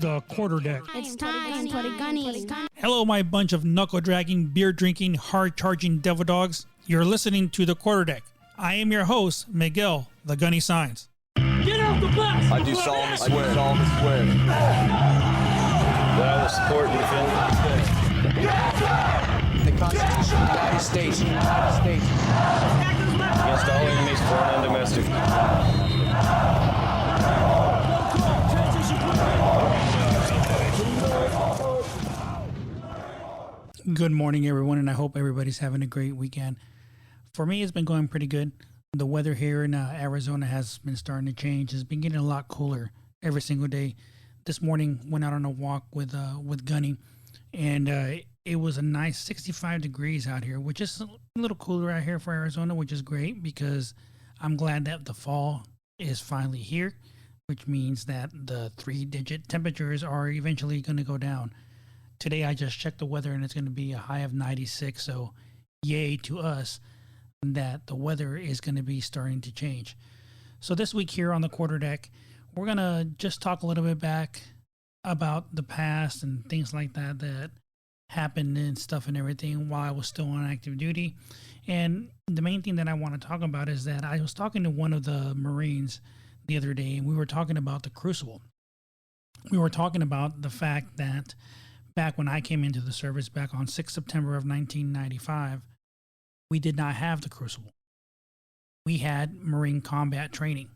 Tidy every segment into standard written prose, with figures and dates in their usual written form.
the quarterdeck. It's time for the gunnies. Hello, my bunch of knuckle-dragging, beer-drinking, hard-charging devil dogs. You're listening to the quarterdeck. I am your host, Miguel, the Gunny Signs. Get out the bus! I do solemnly swear. That I will support and defend the Constitution of the United States. against all enemies, foreign and domestic. Good morning, everyone, and I hope everybody's having a great weekend. For me, it's been going pretty good. The weather here in Arizona has been starting to change. It's been getting a lot cooler every single day. This morning, went out on a walk with Gunny, and it was a nice 65 degrees out here, which is a little cooler out here for Arizona, which is great because I'm glad that the fall is finally here, which means that the 3-digit temperatures are eventually going to go down. Today, I just checked the weather, and it's going to be a high of 96, so yay to us that the weather is going to be starting to change. So this week here on the quarterdeck, we're going to just talk a little bit back about the past and things like that happened and stuff and everything while I was still on active duty. And the main thing that I want to talk about is that I was talking to one of the Marines the other day, and we were talking about the Crucible. We were talking about the fact that back when I came into the service back on 6 September of 1995, we did not have the Crucible. We had Marine Combat Training.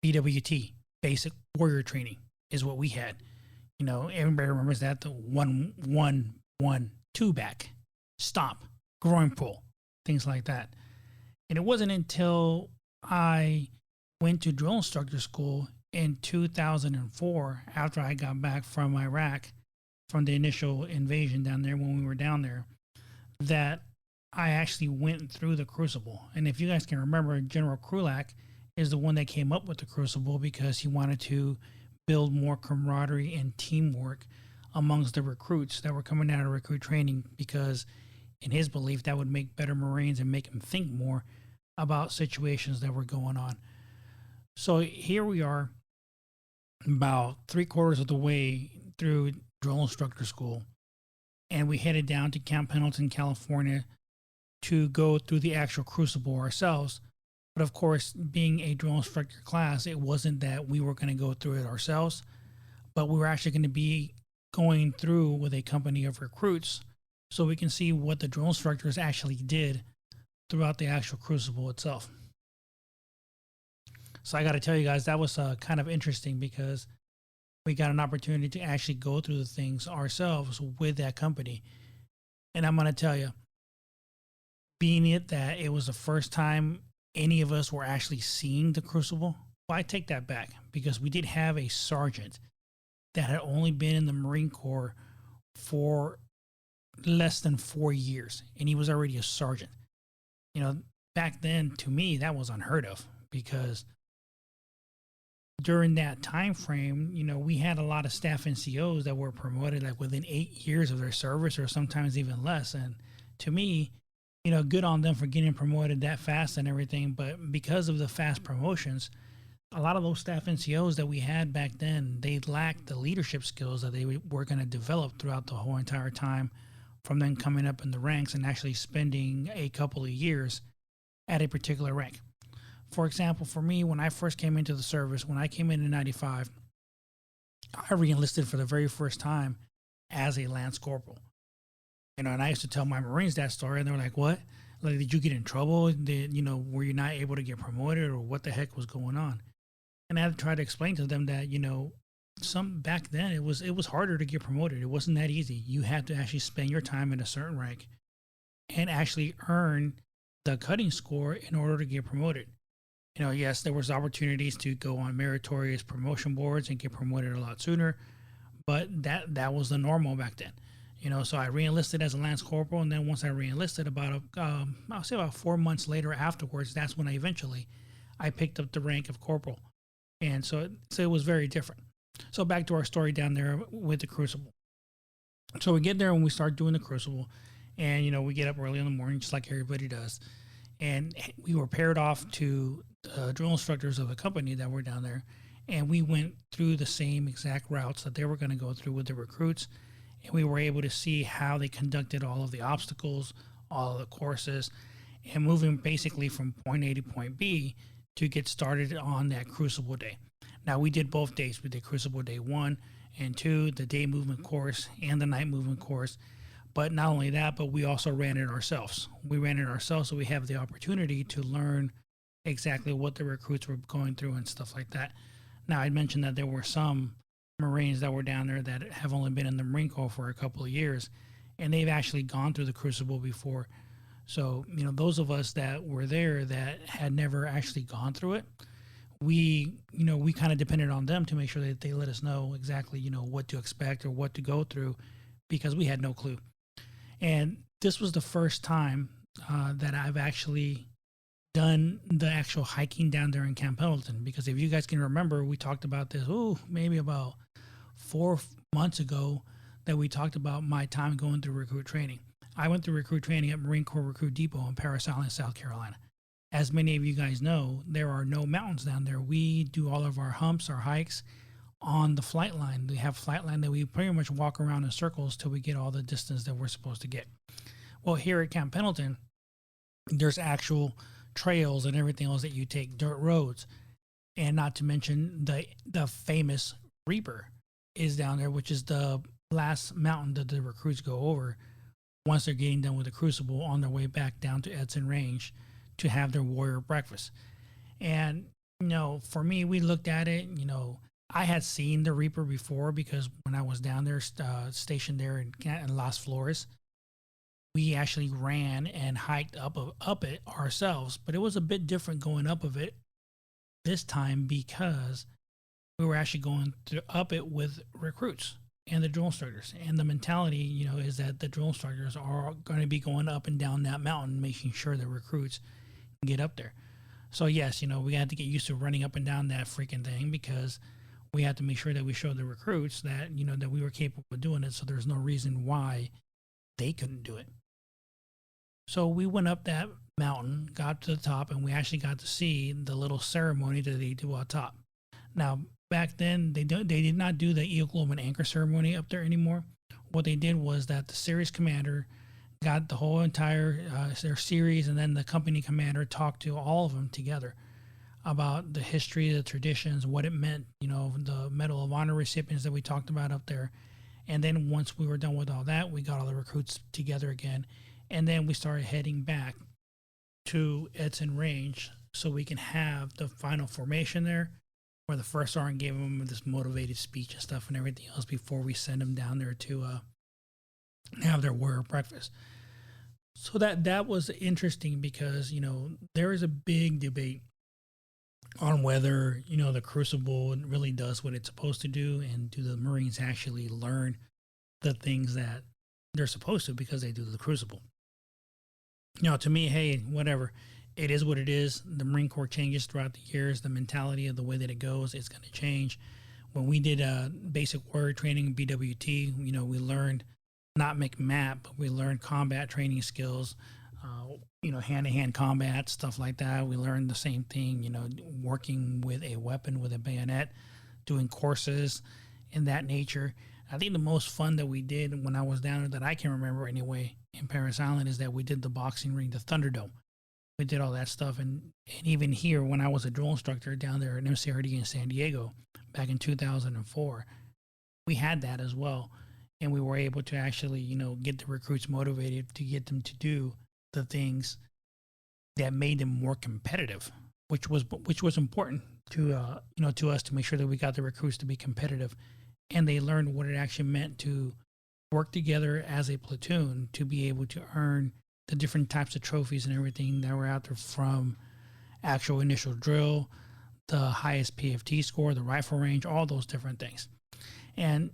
BWT, Basic Warrior Training, is what we had. You know, everybody remembers that, the 1-1-1-2 back, stomp, groin pull, things like that. And it wasn't until I went to drill instructor school in 2004, after I got back from Iraq, from the initial invasion down there when we were down there, that I actually went through the Crucible. And if you guys can remember, General Krulak is the one that came up with the Crucible because he wanted to build more camaraderie and teamwork amongst the recruits that were coming out of recruit training, because in his belief that would make better Marines and make them think more about situations that were going on. So here we are, about 3/4 of the way through drill instructor school, and we headed down to Camp Pendleton, California to go through the actual Crucible ourselves. But of course, being a drill instructor class, it wasn't that we were going to go through it ourselves, but we were actually going to be going through with a company of recruits so we can see what the drill instructors actually did throughout the actual Crucible itself. So I got to tell you guys, that was kind of interesting because we got an opportunity to actually go through the things ourselves with that company. And I'm going to tell you, being that it was the first time any of us were actually seeing the Crucible, well, I take that back because we did have a sergeant that had only been in the Marine Corps for less than 4 years, and he was already a sergeant. You know, back then, to me, that was unheard of because during that time frame, you know, we had a lot of staff NCOs that were promoted like within 8 years of their service or sometimes even less. And to me, you know, good on them for getting promoted that fast and everything. But because of the fast promotions, a lot of those staff NCOs that we had back then, they lacked the leadership skills that they were going to develop throughout the whole entire time from them coming up in the ranks and actually spending a couple of years at a particular rank. For example, for me, when I first came into the service, when I came in 95, I re-enlisted for the very first time as a Lance Corporal. You know, and I used to tell my Marines that story, and they were like, what? Like, did you get in trouble? Were you not able to get promoted, or what the heck was going on? And I had to try to explain to them that, you know, back then it was harder to get promoted. It wasn't that easy. You had to actually spend your time in a certain rank and actually earn the cutting score in order to get promoted. You know, yes, there was opportunities to go on meritorious promotion boards and get promoted a lot sooner, but that was the normal back then. You know, so I re-enlisted as a Lance Corporal, and then once I re-enlisted, I'll say about 4 months later afterwards, that's when I picked up the rank of Corporal. And so it was very different. So back to our story down there with the Crucible. So we get there and we start doing the Crucible, and, you know, we get up early in the morning just like everybody does. And we were paired off to drill instructors of a company that were down there. And we went through the same exact routes that they were going to go through with the recruits. And we were able to see how they conducted all of the obstacles, all of the courses, and moving basically from point A to point B to get started on that Crucible Day. Now, we did both days. We did Crucible Day 1 and 2, the day movement course and the night movement course. But not only that, but we also ran it ourselves. We ran it ourselves, so we have the opportunity to learn exactly what the recruits were going through and stuff like that. Now, I mentioned that there were some Marines that were down there that have only been in the Marine Corps for a couple of years, and they've actually gone through the Crucible before. So, those of us that were there that had never actually gone through it, we kind of depended on them to make sure that they let us know exactly, what to expect or what to go through, because we had no clue. And this was the first time that I've actually done the actual hiking down there in Camp Pendleton, because if you guys can remember, we talked about this, maybe about 4 months ago, that we talked about my time going through recruit training. I went through recruit training at Marine Corps Recruit Depot in Parris Island, South Carolina. As many of you guys know, there are no mountains down there. We do all of our humps, our hikes on the flight line. We have flight line that we pretty much walk around in circles till we get all the distance that we're supposed to get. Well, here at Camp Pendleton, there's actual trails and everything else that you take, dirt roads, and not to mention the famous Reaper is down there, which is the last mountain that the recruits go over once they're getting done with the Crucible on their way back down to Edson Range to have their warrior breakfast. And for me, we looked at it, I had seen the Reaper before, because when I was down there stationed there in Las Flores, we actually ran and hiked up it ourselves, but it was a bit different going up of it this time, because we were actually going up it with recruits and the drill instructors. And the mentality, is that the drill instructors are going to be going up and down that mountain, making sure the recruits can get up there. So yes, we had to get used to running up and down that freaking thing, because we had to make sure that we showed the recruits that, that we were capable of doing it. So there's no reason why they couldn't do it. So we went up that mountain, got to the top, and we actually got to see the little ceremony that they do on top. Now, back then, they did not do the Eel Globe and Anchor ceremony up there anymore. What they did was that the series commander got the whole entire their series, and then the company commander talked to all of them together about the history, the traditions, what it meant, the Medal of Honor recipients that we talked about up there. And then once we were done with all that, we got all the recruits together again. And then we started heading back to Edson Range so we can have the final formation there, where the first sergeant gave them this motivated speech and stuff and everything else before we send them down there to have their warrior breakfast. So that was interesting, because, there is a big debate on whether, the Crucible really does what it's supposed to do, and do the Marines actually learn the things that they're supposed to because they do the Crucible. To me, hey, whatever. It is what it is. The Marine Corps changes throughout the years. The mentality of the way that it goes, it's going to change. When we did basic warrior training, BWT, we learned not MCMAP, but we learned combat training skills, hand-to-hand combat, stuff like that. We learned the same thing, working with a weapon, with a bayonet, doing courses in that nature. I think the most fun that we did when I was down there, that I can remember anyway, in Parris Island, is that we did the boxing ring, the Thunderdome. We did all that stuff. And even here, when I was a drill instructor down there at MCRD in San Diego back in 2004, we had that as well. And we were able to actually, get the recruits motivated to get them to do the things that made them more competitive, which was important to, to us, to make sure that we got the recruits to be competitive. And they learned what it actually meant to work together as a platoon to be able to earn the different types of trophies and everything that were out there, from actual initial drill, the highest PFT score, the rifle range, all those different things. And,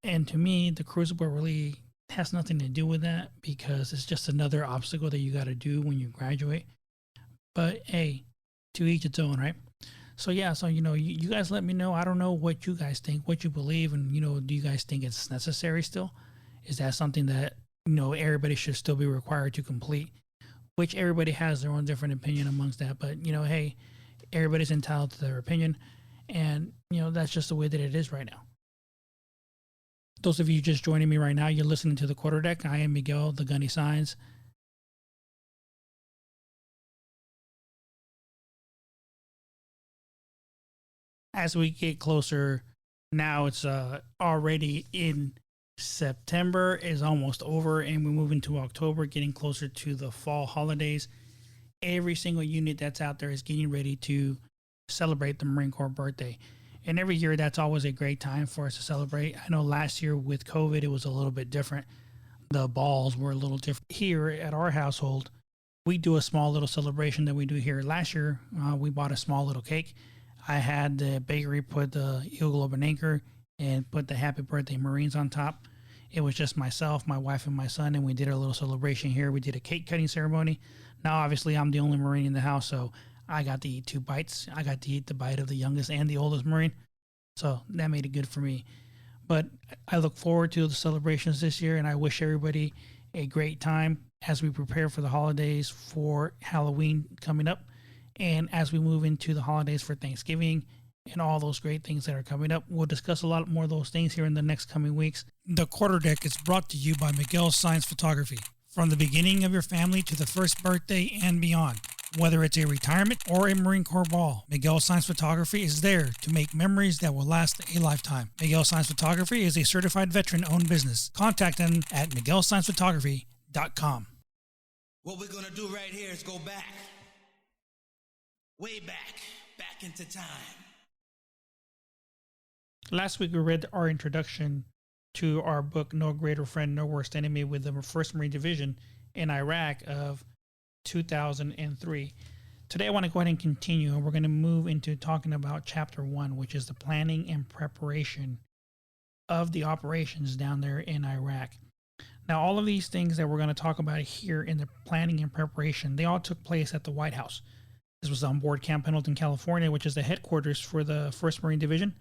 and to me, the Crucible really has nothing to do with that, because it's just another obstacle that you got to do when you graduate. But hey, to each its own, right? So yeah, so you guys let me know. I don't know what you guys think, what you believe, and do you guys think it's necessary still? Is that something that everybody should still be required to complete? Which everybody has their own different opinion amongst that, but hey, everybody's entitled to their opinion. And, that's just the way that it is right now. Those of you just joining me right now, you're listening to The Quarterdeck. I am Miguel, the Gunny Signs. As we get closer, now it's already in September, is almost over, and we move into October, getting closer to the fall holidays. Every single unit that's out there is getting ready to celebrate the Marine Corps birthday. And every year, that's always a great time for us to celebrate. I know last year with COVID, it was a little bit different. The balls were a little different. Here at our household, we do a small little celebration that we do here. Last year, we bought a small little cake. I had the bakery put the Eagle Globe and Anchor and put the Happy Birthday Marines on top. It was just myself, my wife, and my son, and we did a little celebration here. We did a cake cutting ceremony. Now, obviously, I'm the only Marine in the house, so I got to eat 2 bites. I got to eat the bite of the youngest and the oldest Marine, so that made it good for me. But I look forward to the celebrations this year, and I wish everybody a great time as we prepare for the holidays for Halloween coming up, and as we move into the holidays for Thanksgiving and all those great things that are coming up. We'll discuss a lot more of those things here in the next coming weeks. The Quarterdeck is brought to you by Miguel Signs Photography. From the beginning of your family to the first birthday and beyond. Whether it's a retirement or a Marine Corps ball, Miguel Signs Photography is there to make memories that will last a lifetime. Miguel Signs Photography is a certified veteran-owned business. Contact them at miguelsignsphotography.com. What we're going to do right here is go back. Way back into time. Last week we read our introduction to our book, No Greater Friend, No Worst Enemy, with the 1st Marine Division in Iraq of 2003. Today I want to go ahead and continue, and we're going to move into talking about Chapter 1, which is the planning and preparation of the operations down there in Iraq. Now, all of these things that we're going to talk about here in the planning and preparation, they all took place at the White House. This was on board Camp Pendleton, California, which is the headquarters for the 1st Marine Division.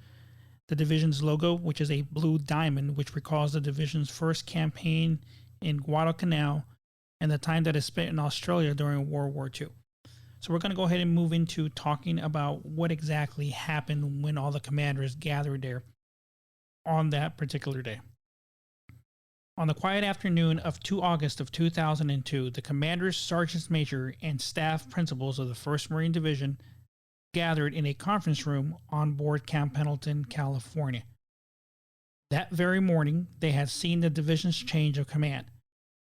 The division's logo, which is a blue diamond, which recalls the division's first campaign in Guadalcanal and the time that it spent in Australia during World War II. So we're going to go ahead and move into talking about what exactly happened when all the commanders gathered there on that particular day. On the quiet afternoon of 2 August of 2002, the commanders, sergeants major, and staff principals of the 1st Marine Division gathered in a conference room on board Camp Pendleton, California. That very morning, they had seen the division's change of command,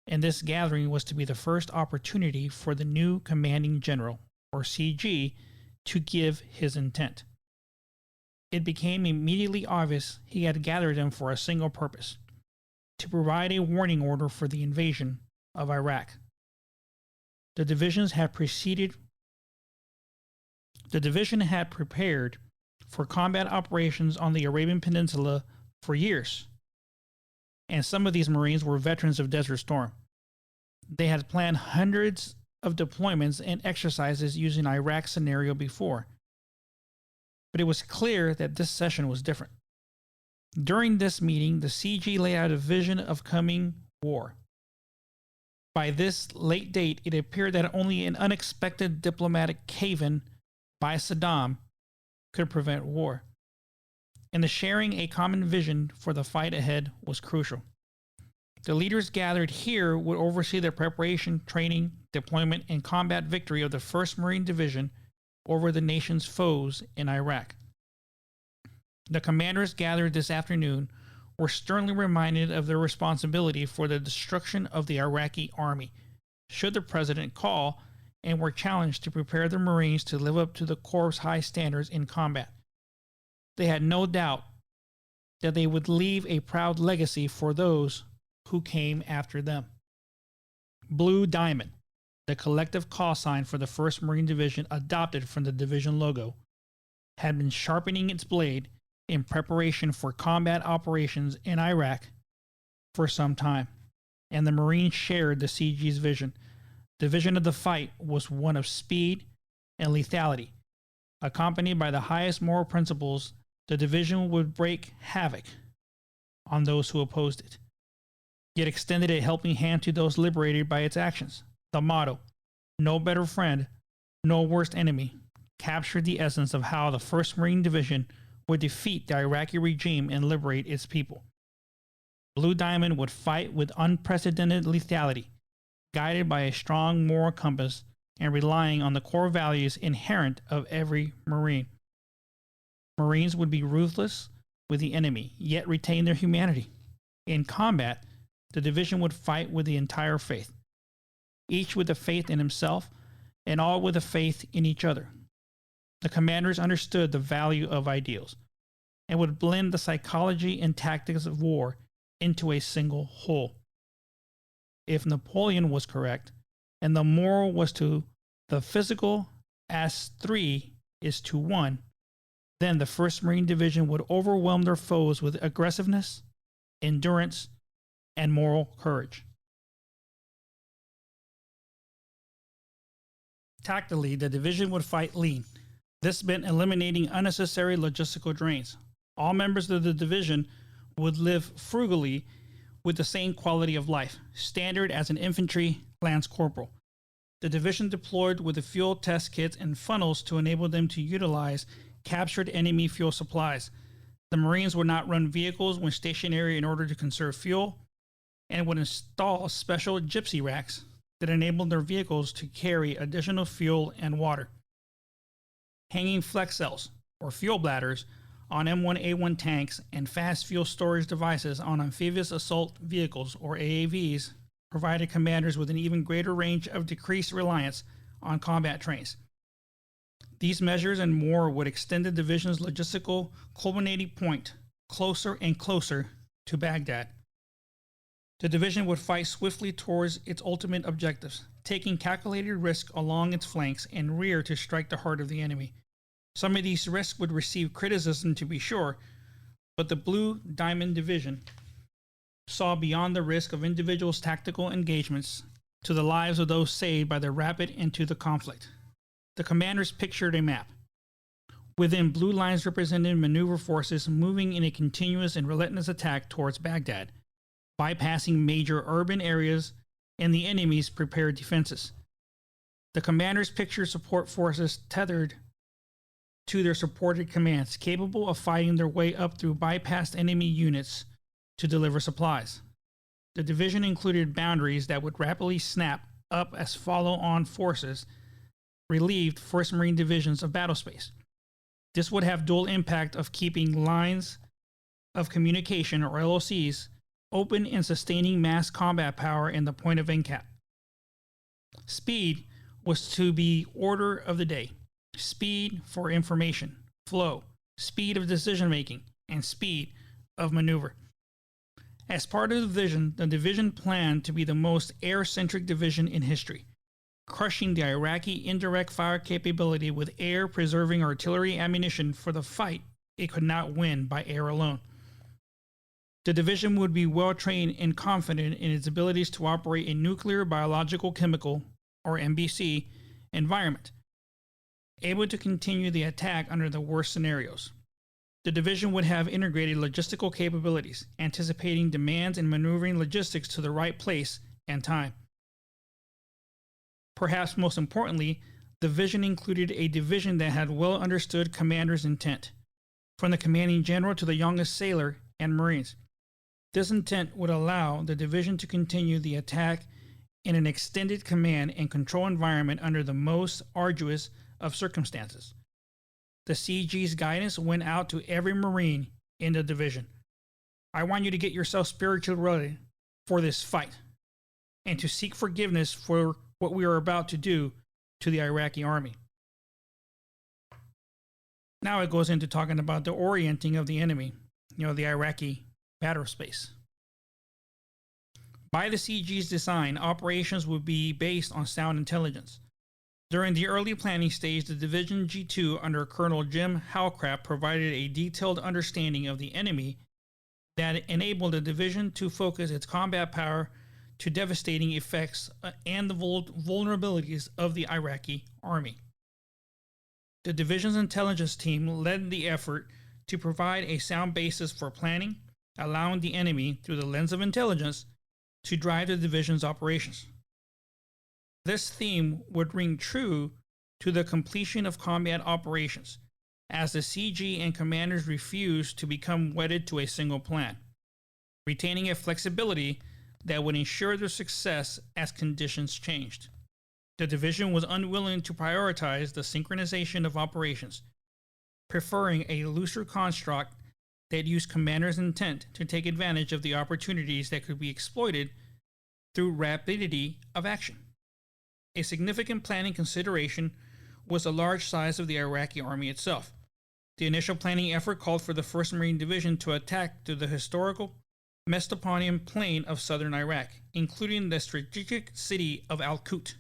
and this gathering was to be the first opportunity for the new commanding general, or CG, to give his intent. It became immediately obvious he had gathered them for a single purpose: to provide a warning order for the invasion of Iraq. The division had prepared for combat operations on the Arabian Peninsula for years, and some of these Marines were veterans of Desert Storm. They had planned hundreds of deployments and exercises using Iraq scenario before, but it was clear that this session was different. During this meeting, the CG laid out a vision of coming war. By this late date, it appeared that only an unexpected diplomatic cave-in by Saddam could prevent war, and the sharing a common vision for the fight ahead was crucial. The leaders gathered here would oversee the preparation, training, deployment, and combat victory of the 1st Marine Division over the nation's foes in Iraq. The commanders gathered this afternoon were sternly reminded of their responsibility for the destruction of the Iraqi army, should the president call, and were challenged to prepare the Marines to live up to the Corps' high standards in combat. They had no doubt that they would leave a proud legacy for those who came after them. Blue Diamond, the collective call sign for the 1st Marine Division adopted from the division logo, had been sharpening its blade in preparation for combat operations in Iraq for some time, and the Marines shared the CG's vision. The vision of the fight was one of speed and lethality. Accompanied by the highest moral principles, the division would break havoc on those who opposed it, yet extended a helping hand to those liberated by its actions. The motto, no better friend, no worst enemy, captured the essence of how the 1st Marine Division would defeat the Iraqi regime and liberate its people. Blue Diamond would fight with unprecedented lethality, guided by a strong moral compass and relying on the core values inherent of every Marine. Marines would be ruthless with the enemy, yet retain their humanity. In combat, the division would fight with the entire faith, each with a faith in himself and all with a faith in each other. The commanders understood the value of ideals and would blend the psychology and tactics of war into a single whole. If Napoleon was correct, and the moral was to the physical as 3 is to 1, then the 1st Marine Division would overwhelm their foes with aggressiveness, endurance, and moral courage. Tactically, the division would fight lean. This meant eliminating unnecessary logistical drains. All members of the division would live frugally with the same quality of life, standard as an infantry lance corporal. The division deployed with the fuel test kits and funnels to enable them to utilize captured enemy fuel supplies. The Marines would not run vehicles when stationary in order to conserve fuel, and would install special gypsy racks that enabled their vehicles to carry additional fuel and water. Hanging flex cells, or fuel bladders, on M1A1 tanks and fast fuel storage devices on amphibious assault vehicles, or AAVs, provided commanders with an even greater range of decreased reliance on combat trains. These measures and more would extend the division's logistical culminating point closer and closer to Baghdad. The division would fight swiftly towards its ultimate objectives, taking calculated risk along its flanks and rear to strike the heart of the enemy. Some of these risks would receive criticism, to be sure, but the Blue Diamond Division saw beyond the risk of individuals' tactical engagements to the lives of those saved by the rapid end to the conflict. The commanders pictured a map. Within, blue lines represented maneuver forces moving in a continuous and relentless attack towards Baghdad, bypassing major urban areas and the enemy's prepared defenses. The commanders pictured support forces tethered to their supported commands, capable of fighting their way up through bypassed enemy units to deliver supplies. The division included boundaries that would rapidly snap up as follow-on forces relieved 1st Marine Divisions of battle space. This would have dual impact of keeping lines of communication, or LOCs, open and sustaining mass combat power in the point of NCAP. Speed was to be order of the day. Speed for information, flow, speed of decision making, and speed of maneuver. As part of the division planned to be the most air-centric division in history, crushing the Iraqi indirect fire capability with air-preserving artillery ammunition for the fight it could not win by air alone. The division would be well-trained and confident in its abilities to operate in nuclear, biological, chemical, or NBC environment, able to continue the attack under the worst scenarios. The division would have integrated logistical capabilities, anticipating demands and maneuvering logistics to the right place and time. Perhaps most importantly, the vision included a division that had well understood commander's intent, from the commanding general to the youngest sailor and Marines. This intent would allow the division to continue the attack in an extended command and control environment under the most arduous of circumstances. The CG's guidance went out to every Marine in the division. I want you to get yourself spiritually ready for this fight and to seek forgiveness for what we are about to do to the Iraqi army. Now it goes into talking about the orienting of the enemy, the Iraqi battle space. By the CG's design, operations would be based on sound intelligence. During the early planning stage, the Division G2 under Colonel Jim Halcraft provided a detailed understanding of the enemy that enabled the division to focus its combat power to devastating effects and the vulnerabilities of the Iraqi army. The division's intelligence team led the effort to provide a sound basis for planning, allowing the enemy, through the lens of intelligence, to drive the division's operations. This theme would ring true to the completion of combat operations, as the CG and commanders refused to become wedded to a single plan, retaining a flexibility that would ensure their success as conditions changed. The division was unwilling to prioritize the synchronization of operations, preferring a looser construct that used commanders' intent to take advantage of the opportunities that could be exploited through rapidity of action. A significant planning consideration was the large size of the Iraqi army itself. The initial planning effort called for the 1st Marine Division to attack through the historical Mesopotamian plain of southern Iraq, including the strategic city of Al-Qut.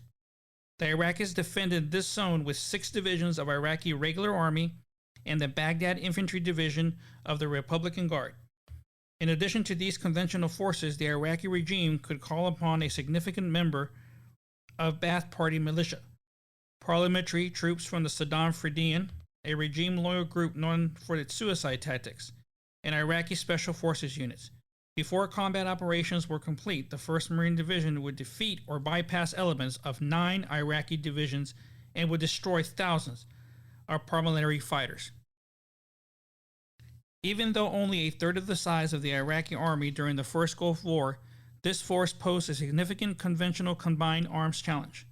The Iraqis defended this zone with 6 divisions of Iraqi regular army and the Baghdad Infantry Division of the Republican Guard. In addition to these conventional forces, the Iraqi regime could call upon a significant member of Ba'ath Party militia, parliamentary troops from the Saddam Fedayeen, a regime-loyal group known for its suicide tactics, and Iraqi Special Forces units. Before combat operations were complete, the 1st Marine Division would defeat or bypass elements of 9 Iraqi divisions and would destroy thousands of paramilitary fighters. Even though only a third of the size of the Iraqi army during the First Gulf War, this force posed a significant conventional combined arms challenge.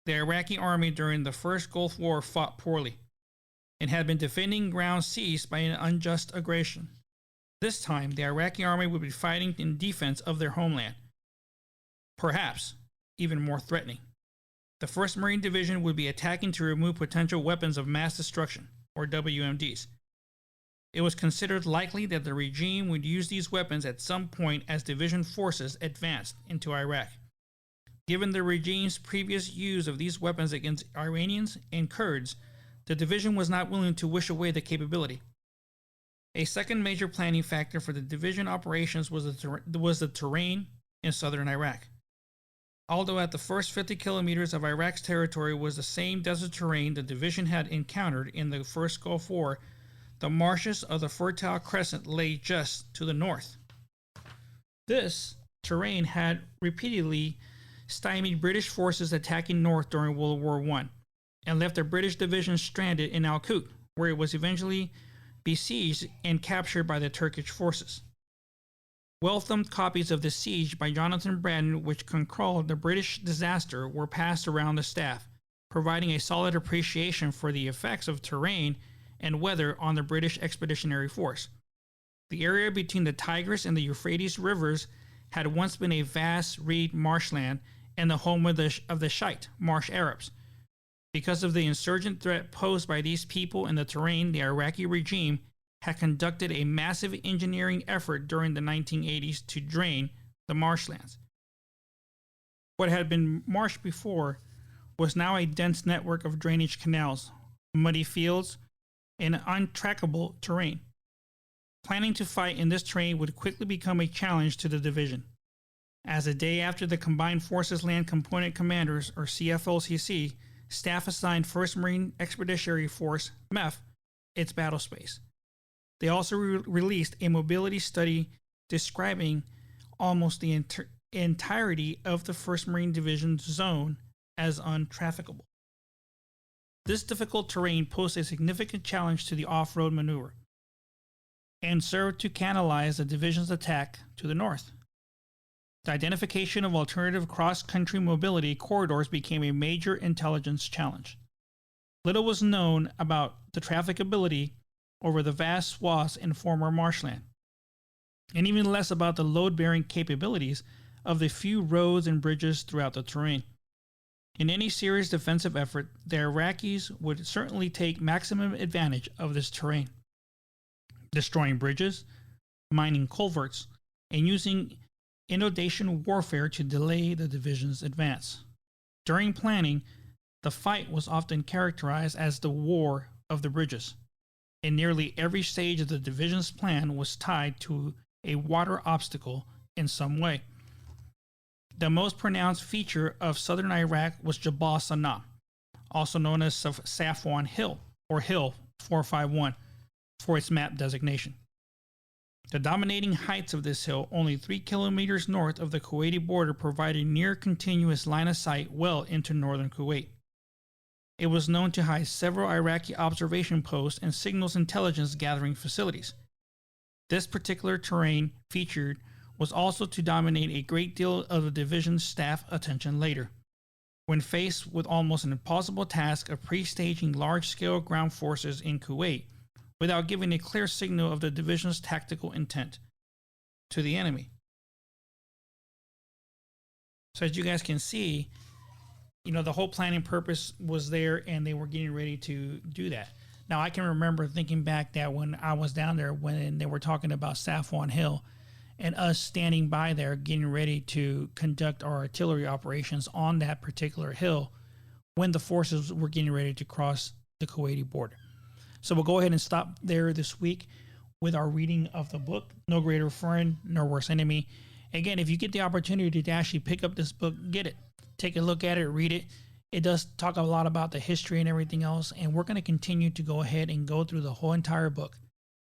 The Iraqi army during the First Gulf War fought poorly and had been defending ground seized by an unjust aggression. This time, the Iraqi army would be fighting in defense of their homeland, perhaps even more threatening. The 1st Marine Division would be attacking to remove potential weapons of mass destruction, or WMDs. It was considered likely that the regime would use these weapons at some point as division forces advanced into Iraq. Given the regime's previous use of these weapons against Iranians and Kurds, the division was not willing to wish away the capability. A second major planning factor for the division operations was the terrain in southern Iraq. Although at the first 50 kilometers of Iraq's territory was the same desert terrain the division had encountered in the First Gulf War, the marshes of the Fertile Crescent lay just to the north. This terrain had repeatedly stymied British forces attacking north during World War I and left the British division stranded in Al-Qut, where it was eventually besieged and captured by the Turkish forces. Well-thumbed copies of The Siege by Jonathan Braddon, which chronicled the British disaster, were passed around the staff, providing a solid appreciation for the effects of terrain and weather on the British Expeditionary Force. The area between the Tigris and the Euphrates rivers had once been a vast reed marshland and the home of the Shite, Marsh Arabs. Because of the insurgent threat posed by these people in the terrain, the Iraqi regime had conducted a massive engineering effort during the 1980s to drain the marshlands. What had been marsh before was now a dense network of drainage canals, muddy fields, and untrackable terrain. Planning to fight in this terrain would quickly become a challenge to the division. As a day after the Combined Forces Land Component Commanders, or CFOCC, staff assigned 1st Marine Expeditionary Force, MEF, its battle space. They also released a mobility study describing almost the entirety of the 1st Marine Division's zone as untrafficable. This difficult terrain posed a significant challenge to the off-road maneuver and served to canalize the division's attack to the north. The identification of alternative cross-country mobility corridors became a major intelligence challenge. Little was known about the trafficability over the vast swaths in former marshland, and even less about the load-bearing capabilities of the few roads and bridges throughout the terrain. In any serious defensive effort, the Iraqis would certainly take maximum advantage of this terrain, destroying bridges, mining culverts, and using inundation warfare to delay the division's advance. During planning, the fight was often characterized as the War of the Bridges, and nearly every stage of the division's plan was tied to a water obstacle in some way. The most pronounced feature of southern Iraq was Jabal Sanaa, also known as Safwan Hill, or Hill 451, for its map designation. The dominating heights of this hill, only 3 kilometers north of the Kuwaiti border, provided near continuous line of sight well into northern Kuwait. It was known to hide several Iraqi observation posts and signals intelligence gathering facilities. This particular terrain featured was also to dominate a great deal of the division's staff attention later, when faced with almost an impossible task of pre-staging large-scale ground forces in Kuwait without giving a clear signal of the division's tactical intent to the enemy. So as you guys can see, the whole planning purpose was there, and they were getting ready to do that. Now, I can remember thinking back that when I was down there, when they were talking about Safwan Hill, and us standing by there getting ready to conduct our artillery operations on that particular hill when the forces were getting ready to cross the Kuwaiti border. So we'll go ahead and stop there this week with our reading of the book, No Greater Friend, No Worse Enemy. Again, if you get the opportunity to actually pick up this book, get it. Take a look at it, read it. It does talk a lot about the history and everything else, and we're going to continue to go ahead and go through the whole entire book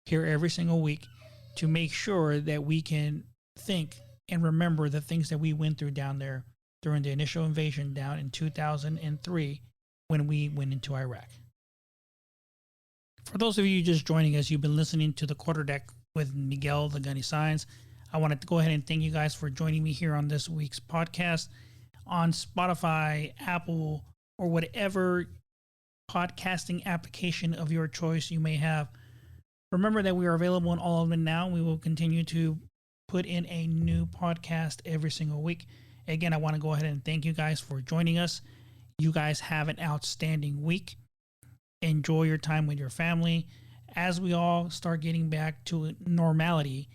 here every single week to make sure that we can think and remember the things that we went through down there during the initial invasion down in 2003 when we went into Iraq. For those of you just joining us, you've been listening to the Quarterdeck with Miguel the Gunny Signs. I wanted to go ahead and thank you guys for joining me here on this week's podcast on Spotify, Apple, or whatever podcasting application of your choice you may have. Remember that we are available in all of them now. We will continue to put in a new podcast every single week. Again, I want to go ahead and thank you guys for joining us. You guys have an outstanding week. Enjoy your time with your family as we all start getting back to normality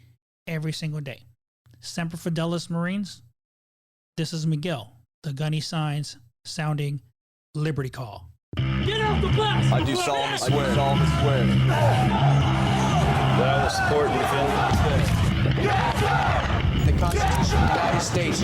every single day. Semper Fidelis, Marines. This is Miguel, the Gunny Signs, sounding Liberty Call. Get out the bus! I do solemnly swear that I will support and defend the Constitution of the United States.